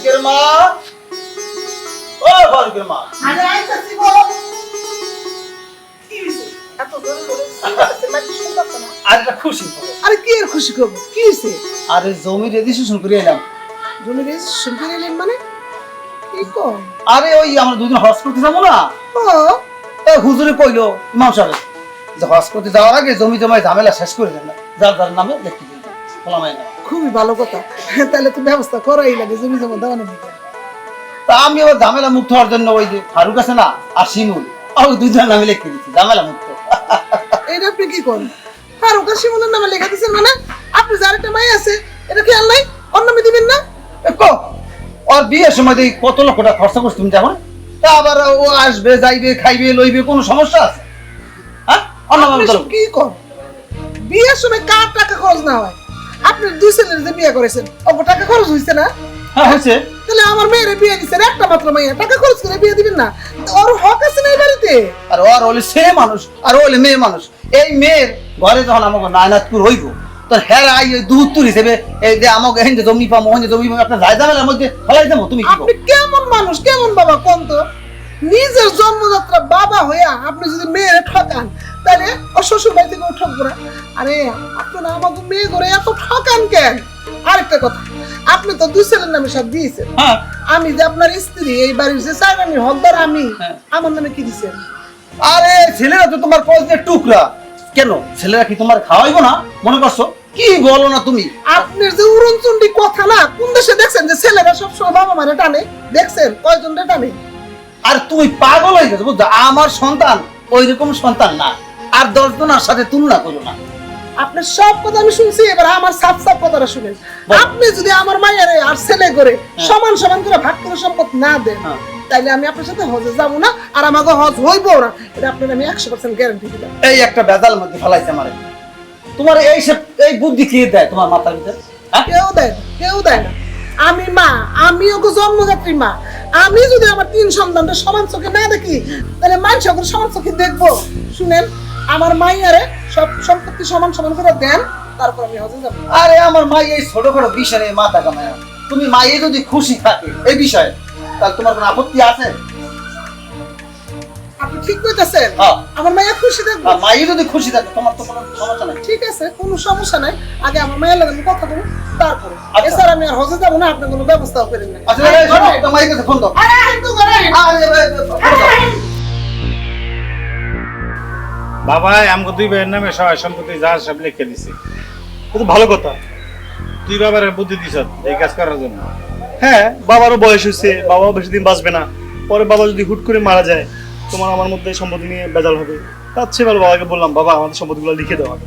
ফারুকের মা, ও ফারুকের মা। আরে আইতাছি গো। কি হইছে? এত জোরে জোরে চিল্লাতেছে, মাইকে শুনতাছ না? আর একটা খুশি খবর। আরে কি এর খুশি খবর? কি হইছে? আরে জমি রেজিস্ট্রেশন করে এলাম। জমি রেজিস্ট্রেশন করে এলেন মানে? কি কম? আরে ওই আমরা দুদিন হজ করতে যাবো না, ও এই হুজুরে কইলো ইমাম সাহেব যে হজ করতে যাওয়ার আগে জমি জমায় ঝামেলা শেষ করে দেন না, যার যার নামে লিখে দিন। বলামাই না, খুবই ভালো কথা। তাহলে তো ব্যবস্থা করাই লাগে জমি জমা দেওয়ানোর দিকে। তা আমি আবার ঝামেলা মুক্ত হওয়ার জন্য ওই যে ফারুক আছে না আর শিমুল, ওই দুজনের নামে লিখে দিচ্ছি ঝামেলা মুক্ত। এটা আপনি কি করেন? ফারুক আর শিমুলের নামে লেখা দিচ্ছেন মানে? আপনি যার একটা মাই আছে এটা খেয়াল নাই? ওর নামে দিবেন না? ওর বিয়ের সময় দেখি কত লক্ষ টাকা খরচা করছি তুমি দেখো না? তা আবার ও আসবে যাইবে খাইবে লইবে, কোনো সমস্যা আছে? হ্যাঁ আপনি সব কি করেন? বিয়ের সময় কার টাকা খরচ না হয়? আপনি দুই ছেলের যে বিয়ে করেছেন ওর টাকা খরচ হয়েছে না? হ্যাঁ হয়েছে। তাহলে আমার মেয়ের বিয়ে দিচ্ছেন একটা মাত্র মেয়ে, টাকা খরচ করে বিয়ে দিবেন না? ওর হক আছে না এই বাড়িতে? আর ওর হলে সে মানুষ আর ও হলে মেয়ে মানুষ। এই মেয়ের ঘরে যখন আমাকে নায়নাতপুর হইব তো হ্যাঁ আই দুত্তর হিসেবে এই যে আমাকে হেন যে জমি পাবো হেন যে জমি পাবো আপনার রায় ঝামেলার মধ্যে ফেলাই দেবো। তুমি কি আপনি কেমন মানুষ, কেমন বাবা কোন তো? নিজের জন্মযাত্রা বাবা হইয়া আপনি যদি মেয়ের ঠকান তাহলে ও শ্বশুর বাড়ি থেকে ঠকবো না? আরে আপনারা আমাকে মেয়ে করে এত ঠকান কেন? আরেকটা কথা, আপনি তো দুই ছেলের নামে সব দিয়েছেন। হ্যাঁ আমি যে আপনার স্ত্রী, এই বাড়ির যে চাইরানি হকদার আমি, হ্যাঁ। আমার নামে কি দিছেন? আরে ছেলেরা তো তোমার পয়সা টুকরা, কেন ছেলেরা কি তোমার খাওয়াইবো না মনে করছো? কি বলো না তুমি? আপনার যে উড়নচন্ডী কথা না, কোন দেশে দেখছেন যে ছেলেরা সবসময় বাবা মারে টানে? দেখছেন কয়জন টানে? আর তুমি পাগল হয়ে গেছো বুঝছো? আমার সন্তান ওই রকম সন্তান না, আর 10 জনের সাথে তুলনা করো না। আপনার সব কথা আমি শুনছি, এবার আমার সাফ সাফ কথাটা শুনেন। আপনি যদি আমার মায়েরে আর ছেলে করে সমান সমান করে ভাগ করে সম্পদ না দেন তাইলে আমি আপনার সাথে হজে যাবো না, আর আমাকে হজ হইবো না। এটা আপনার আমি 100% গ্যারান্টি দিলাম। এই একটা বেজাল মধ্যে ফেলাইছে আমারে। তোমার এই বুদ্ধি কে দেয় তোমার মাথার ভিতরে? কেউ দেয় না, কেউ দেয় না। আমি মা, আমি ওকে জন্মদাত্রী মা। আমি যদি আমার 3 সন্তানটা সমান চোখে না দেখি তাহলে মানুষ ওকে সমান চোখে দেখবো? শুনেন, আমার মাইয়ারে সব সম্পত্তি সমান সমান করে দেন, তারপর আমি হজে যাবো। আরে আমার মা এই ছোটখাটো বিষয় নিয়ে মাথা কামায় না। তুমি মায়ে যদি খুশি থাকে এই বিষয়ে তাহলে তোমার কোনো আপত্তি আছে? আপনি ঠিক কইতাছেন? হ্যাঁ। আমার মাইয়া খুশি থাকবে? মায়ে যদি খুশি থাকে তোমার তো কোনো সমস্যা নাই। ঠিক আছে, কোনো সমস্যা নাই। আগে আমার মায়ের লাগে আমি কথা বলবো, তারপরে আচ্ছা। এছাড়া আমি আর হজে যাবো না। আপনি কোনো ব্যবস্থাও করেন না। আচ্ছা এই শোনো, তোমার মায়ের কাছে ফোন দাও। আরে একটু করে বাবা আমাকে 2 ভাইয়ের নামে সহায় সম্পত্তি যা সব লিখে দিছে। কিন্তু ভালো কথা। তুই বাবার বুদ্ধি দিছ এই কাজ করার জন্য। হ্যাঁ, বাবারও বয়স হয়েছে, বাবাও বেশি দিন বাঁচবে না। পরে বাবা যদি হুট করে মারা যায় তোমার আমার মধ্যে সম্পত্তি নিয়ে বেজাল হবে। তার চেয়ে ভালো বাবাকে বললাম, বাবা আমাদের সম্পত্তিগুলো লিখে দাও আগে।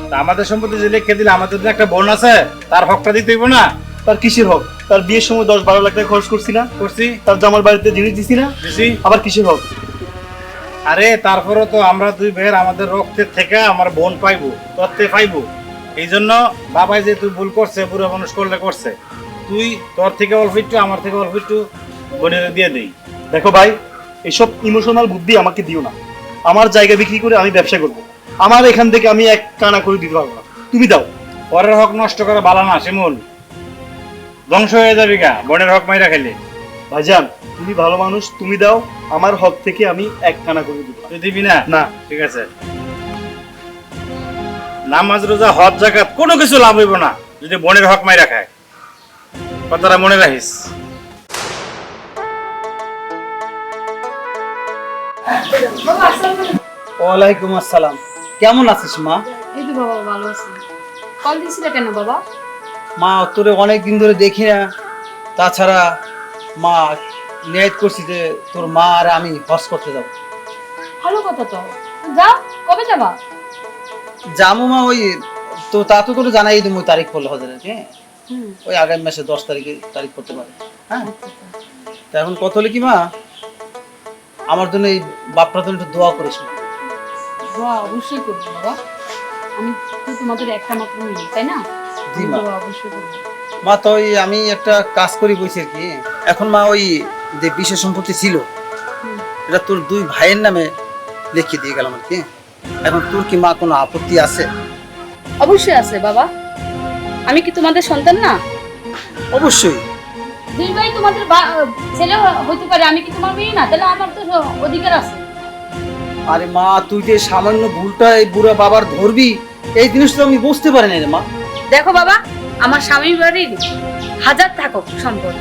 তা আমাদের সম্পত্তি যে লিখে দিলে আমাদের তো একটা বোন আছে, তার হকটা দিতে হইব না? তার কিসের হক? তার বিয়ের সময় 10-12 লাখ টাকা খরচ করছি না? করছি। তার জামার বাড়িতে জিনিস দিছি না? দিছি। আবার কিসের হক? আরে তারপরে তো আমরা 2 ভাইয়ের আমাদের রক্তের থেকে আমার বোন পাইবো, তত্ত্বে পাইবো। এই জন্য বাবাই যে তুই ভুল করছে, বুড়ো মানুষ করলে করছে, তুই তোর থেকে অল্প একটু আমার থেকে অল্প একটু বোনের দিয়ে দেই। দেখো ভাই, এইসব ইমোশনাল বুদ্ধি আমাকে দিও না। আমার জায়গা বিক্রি করে আমি ব্যবসা করবো, আমার এখান থেকে আমি 1 কানা করে দিতে পারবো না। তুমি দাও। পরের হক নষ্ট করা ভালো না শিমুল, ধ্বংস হয়ে যাবি গা বোনের হক মাইরা খেলে। ভাইজান তুমি ভালো মানুষ, তুমি দাও। আমার হক থেকে আমি 1 কানা করে দিব। তুই দিবি না? না। ঠিক আছে, নামাজ রোজা হজ যাকাত কোনো কিছু লাভ হইব না যদি বোনের হক মাইরা খায়। কথাটা মনে রাখিস। ওয়ালাইকুম আসসালাম। কেমন আছিস মা? এই তো বাবা ভালো আছি। কল দিছিলে কেন বাবা? মা তোরে অনেক দিন ধরে দেখি না, তাছাড়া মা নিয়ত করছি যে তোর মা আর আমি হজ করতে যাব। ভালো কথা তো, যাও। কবে যাবা? জামু মা, ওই তো তা তো তোরে জানাই দিই তারিখ পড়লে হজের, হ্যাঁ ওই আগামী মাসে 10 তারিখে তারিখ করতে পারে। হ্যাঁ তা এখন কত হলে কি মা, আমার জন্য এই বাপটার জন্য একটু দোয়া করিস না। দোয়া অবশ্যই করবো বাবা, আমি তো তোমাদের একটা মাত্র মেয়ে, তাই না? জি মা। দোয়া অবশ্যই করবো। মা তো ওই আমি একটা কাজ করি বলছি আর কি। এখন মা ওই যে বিশেষ সম্পত্তি ছিল এটা তোর 2 ভাইয়ের নামে লিখে দিয়ে গেলাম আর কি। এখন তোর কি মা কোনো আপত্তি আছে? অবশ্যই আছে বাবা, আমি কি তোমাদের সন্তান না? অবশ্যই দুই ভাই তোমাদের ছেলে হইতে পারে, আমি কি তোমার মেয়ে না? তাহলে আমার তো অধিকার আছে। আরে মা, তুই যে সামান্য ভুলটা এই বুড়া বাবার ধরবি, এই জিনিসটা আমি বুঝতে পারি না রে মা। দেখো বাবা, আমার স্বামীর বাড়ির হাজার থাকুক সম্পদ,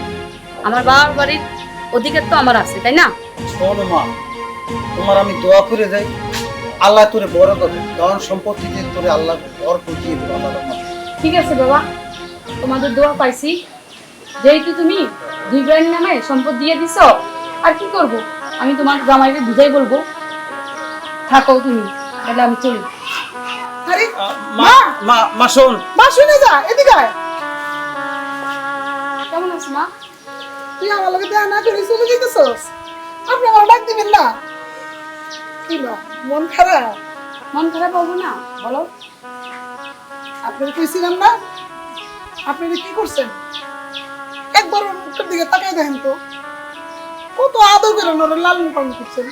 আমার বাবার বাড়ির অধিকার তো আমার আছে, তাই না? শোনো মা, তোমার আমি দোয়া করে যাই, আল্লাহ তোরে বড় করবে, ধন সম্পত্তি দিয়ে তোরে আল্লাহ বড় দিয়ে দেবে আল্লাহ রহমতে। ঠিক আছে বাবা, তোমাদের দোয়া পাইছি, যেহেতু তুমি দুই ভাইয়ের নামে সম্পদ দিয়ে দিছো, আর কি করব, আমি তোমার জামাইকে বুঝাই বলবো, থাকো তুমি, তাহলে আমি চলি। আরে মা মা মা শোন, মা শুনে যা, এদিকে আয়। কেমন আছো মা? তুই আমার লগে দেখা না করে চলে যেতেছস, আপনি আমার ডাক দিবেন না? কি মা, মন খারাপ? মন খারাপ হবো না, বলো। আপনার কইছিলাম না, আপনি এটা কি করছেন? একবার ওর মুখের দিকে তাকাই দেখেন তো, কত আদর করে ওরা লালন পালন করছেন।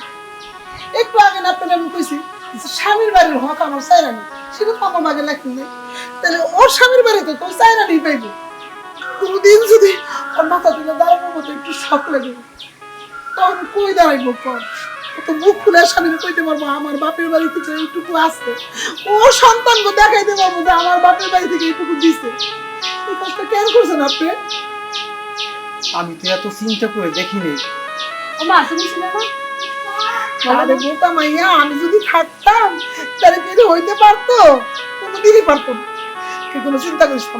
একটু আগে না আপনার আমি কইছি যে স্বামীর বাড়ির হক আমার চাইরানি, সেটা তো আমার বাগে লাগবে না, তাহলে ওর স্বামীর বাড়িতে তো চাইরানি পাইব। কোনোদিন যদি ওর মাথা তুলে দাঁড়ানোর মতো একটু শখ লাগে, তখন কই দাঁড়াইব কর? ও তো মুখ খুলে স্বামীর কইতে পারবো আমার বাপের বাড়ি থেকে এইটুকু আসছে, ও সন্তানকে দেখাইতে পারবো যে আমার বাপের বাড়ি থেকে এইটুকু দিছে। এই কাজটা কেন করছেন আপনি? আমি তো এত চিন্তা করে দেখিনি। ও মা, তুমি ছিলে না? আরে বোকা মাইয়া, আমি যদি থাকতাম তাহলে কি হইতে পারতো? কোনোদিনই পারতো না। তুই কোনো চিন্তা করিস না,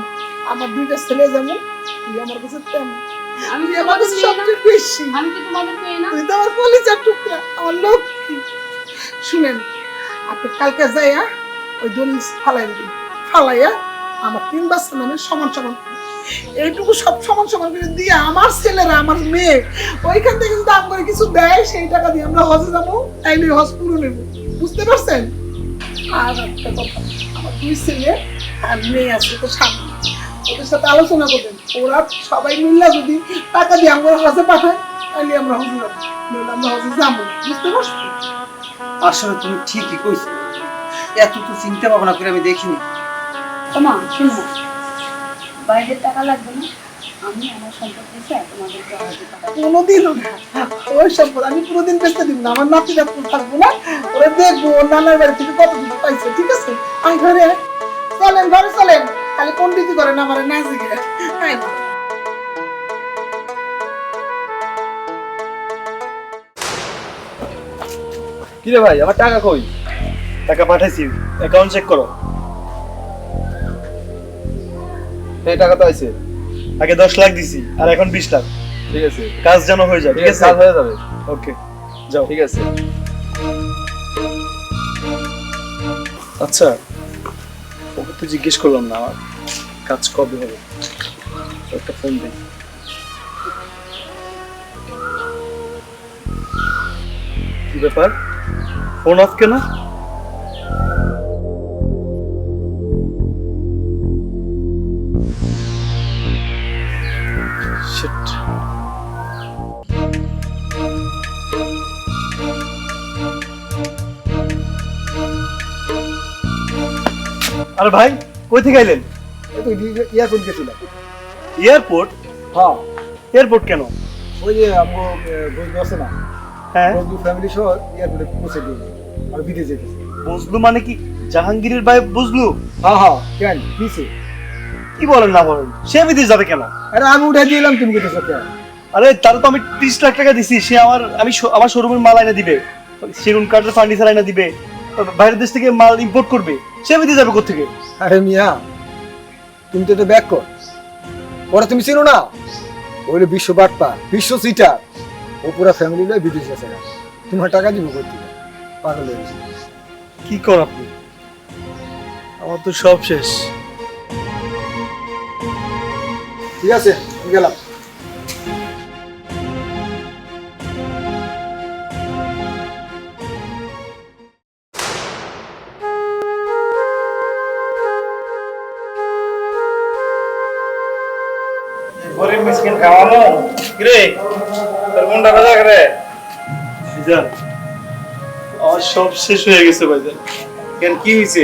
আমার দুইটা ছেলে যেমন, তুই আমার কাছে তেমন। আমি তুই কি আমার তোমাদের কাছে মেয়ে না? সবচেয়ে বেশি। আমি কি তোমাদের মেয়ে না? তুই তো আমার কলিজার টুকরা, আমার লক্ষ্মী। শুনেন, আপনি কালকে যাইয়া ওই দলিল ফালাই দিন, ফালাইয়া আমার 3 বাচ্চা নামে সমান সমান এইটুকু সব সমান সমান করে দিয়ে আমার ছেলেরা, আমার মেয়ে ওইখান থেকে যদি দাম করে কিছু দেয়, সেই টাকা দিয়ে আমরা হজে যাবো, তাইলে হজ পুরো নেবো। বুঝতে পারছেন? আর একটা কথা, আমার 2 ছেলে আর মেয়ে আছে তো সামনে, ওদের সাথে আলোচনা করবেন, ওরা সবাই মিললে যদি টাকা দিয়ে আমরা হজে পাঠায়, তাহলে আমরা হজে যাবো, নইলে আমরা হজে যাবো না। বুঝতে পারছেন? আসলে তুমি ঠিকই কইছো, এত তো চিন্তা ভাবনা করে আমি দেখিনি। ও মা, শুনো, বাইরের টাকা লাগবে না, আমি আমার সম্পদ দিচ্ছি তোমাদেরকে হজে পাঠাবো। কোনোদিনও না, ওই সম্পদ আমি কোনোদিন বেচতে দিব না। আমার নাতি নাতনি থাকবো না, ওরা দেখবো ওর নানার বাড়ি থেকে কত কিছু পাইছে। ঠিক আছে, আমি ঘরে চলেন, ঘরে চলেন, খালি পন্ডিতি করেন আমার নাচে গিয়ে। কি রে ভাই, আমার টাকা কই? টাকা পাঠাইছি, অ্যাকাউন্ট চেক করো। এই টাকা তো আছে। আগে 10 লাখ দিছি আর এখন 20 লাখ। ঠিক আছে, কাজ যেন হয়ে যায়, ঠিক আছে? কাজ হয়ে যাবে। ওকে, যাও। ঠিক আছে। আচ্ছা, ওকে তো জিজ্ঞেস করলাম না আমার কাজ কবে হবে, একটা ফোন দিই। কি ব্যাপার, ফোন অফ কেন? Shit. আরে ভাই, কই থেকে আইলেন? এই তো ইয়ারফোন গেছিলাম। এয়ারপোর্ট? হ্যাঁ, এয়ারপোর্ট কেন? ওই যে আমার বন্ধু আছে না, হ্যাঁ, বন্ধু ফ্যামিলি সহ এয়ারপোর্টে পৌঁছে দিয়ে আর বিদেশ যেতেছে। বুঝলু মানে কি জাহাঙ্গীরের ভাই বুঝলু? হ্যাঁ হ্যাঁ, কেন কিসে? কি বলেন না বলেন, সে বিদেশ যাবে কেন? আরে আমি উঠে দিলাম, তুমি কেটেছো কেন? আরে তার তো আমি 30 লাখ টাকা দিছি, সে আমার শোরুমের মাল আইনা দিবে, সেগুন কাঠের ফার্নিচার আইনা দিবে, বাইরের দেশ থেকে মাল ইম্পোর্ট করবে, সে বিদেশ যাবে কোথেকে? আরে মিয়া, তুমি তো এটা ব্যাক কর, ওরা তুমি চিনো না? ওই বিশ্ব বাটপা, বিশ্ব সিটার, ও পুরা ফ্যামিলি লয় বিদেশে আছে। তোমার টাকা দিব করতে পাগল হয়েছে। কি কর আপনি, আমার তো সব শেষ। ঠিক আছে, আমি গেলাম। গরিব মিসকিন খাওয়ানো কিরে, তোর মনটা বাজা করে। ভাইজান, আমার সব শেষ হয়ে গেছে ভাইজান। কেন, কি হয়েছে?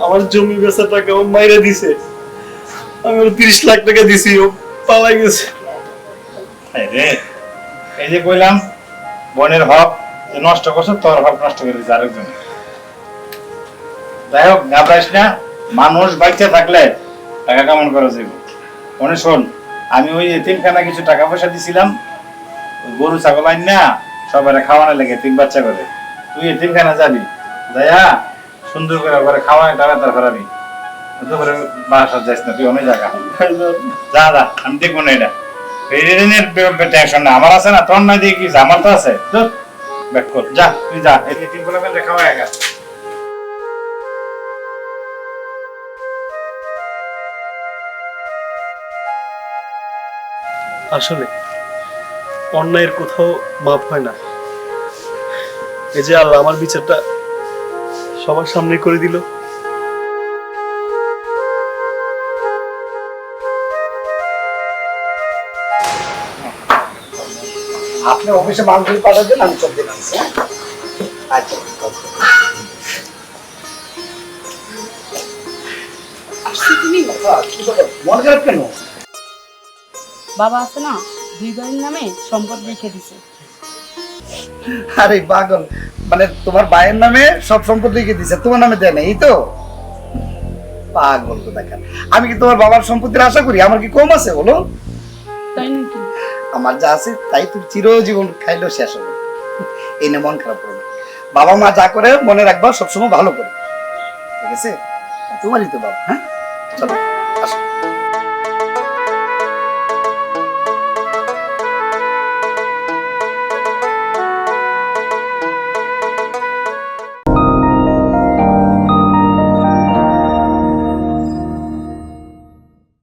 আমার জমি বেচা টাকা ও মাইরা দিছে, আমি ওর 30 লাখ টাকা দিছি, ও পালাই গেছে। রে এই যে কইলাম বোনের হক যে নষ্ট করছো, তোর হক নষ্ট করে দিচ্ছে আরেকজন। যাই হোক, ঘাবড়াইস না, মানুষ বাইচে থাকলে টাকা কামানো করা যাবে। মনে শোন, আমি ওই এতিমখানা কিছু টাকা পয়সা দিছিলাম, ওই গরু ছাগল আইন না সবাই খাওয়ানো লেগে 3 বাচ্চা করে। তুই এতিমখানা যাবি, যাইয়া সুন্দর করে ঘরে খাওয়াই টাকা তার ফেরাবি। দুপুরে বাসা যাইস না, তুই অনেক জায়গা যা যা, আমি দেখবো না এটা। টেনশন না আমার আছে না, তোর না দিয়ে কি আমার তো আছে। ব্যাক কর, যা তুই যা, এই 3 বলে মেলে খাওয়াই গা। আসলে অন্যায়ের কোথাও মাপ হয় না। এই যে আল্লাহ আমার বিচারটা সবার সামনে করে দিল। আপনি অফিসে মালগুলি পাঠাবেন, আমি সব দিলাম। আচ্ছা আসছি তুমি? মন খারাপ কেন? বাবা আছে না, 2 ভাইয়ের নামে সম্পদ লিখে দিছে। আরে পাগল, মানে তোমার ভাইয়ের নামে সব সম্পত্তি লিখে দিছে, তোমার নামে দেয় না, এই তো? পাগল তো দেখেন, আমি কি তোমার বাবার সম্পত্তির আশা করি? আমার কি কম আছে বলো? তাই নাকি? আমার যা আছে তাই তুমি চিরজীবন খাইলেও শেষ হবে। এই নিয়ে মন খারাপ করবে। বাবা মা যা করে মনে রাখবা, সবসময় ভালো করে, ঠিক আছে? তোমারই তো বাবা। হ্যাঁ, চলো আসো।